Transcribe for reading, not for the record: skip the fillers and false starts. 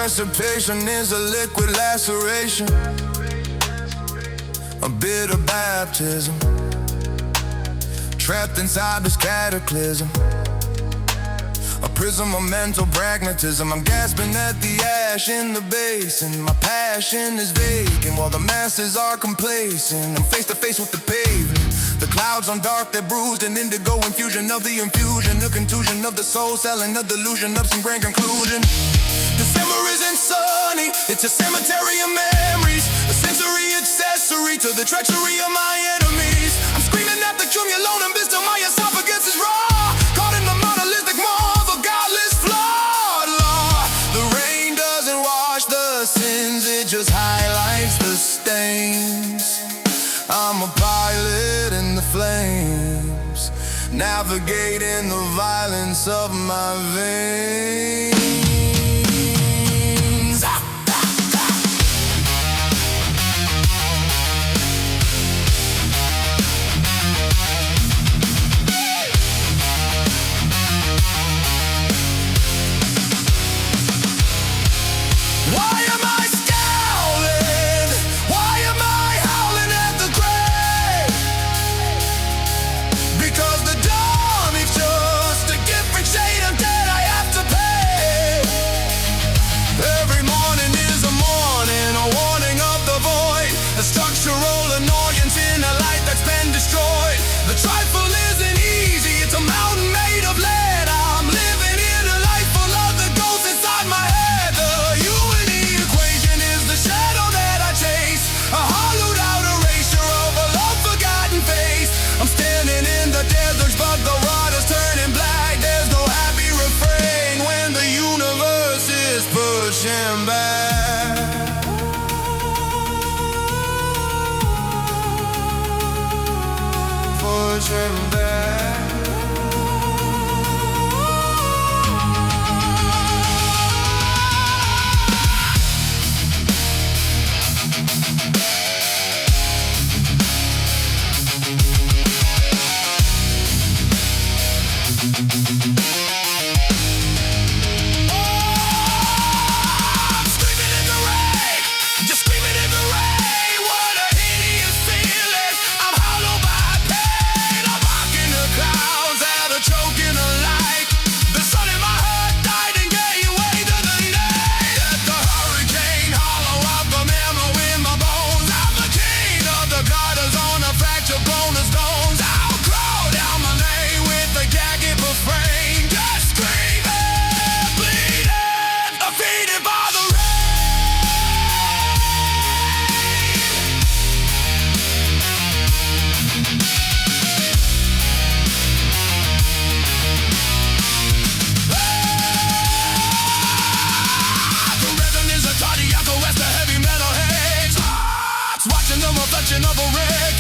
Anticipation is a liquid laceration, a bitter baptism, trapped inside this cataclysm, a prism of mental pragmatism. I'm gasping at the ash in the basin. My passion is vacant while the masses are complacent. I'm face to face with the pavement. The clouds on dark, they're bruised, an indigo infusion of the infusion, a contusion of the soul, selling a delusion of some grand conclusion. December isn't sunny, it's a cemetery of memories, a sensory accessory to the treachery of my enemies. I'm screaming at the cumulone and till my esophagus is raw, caught in the monolithic mold of godless flawed law. The rain doesn't wash the sins, it just highlights the stains. I'm a pilot in the flames, navigating the violence of my veins. Why am I scowling? Why am I howling at the grave? Because the dawn is just a different shade of debt I have to pay. Every morning is a morning, a warning of the void, a structural annoyance in a life that's been destroyed. The trifle isn't easy, it's a mountain made of lead. I'm living in a life full of the ghosts inside my head. The unity equation is the shadow that I chase, a hollowed out erasure of a long-forgotten face. I'm standing in the deserts, but the water's turning black. There's no happy refrain when the universe is pushing back. Pushing back. Reflection of a red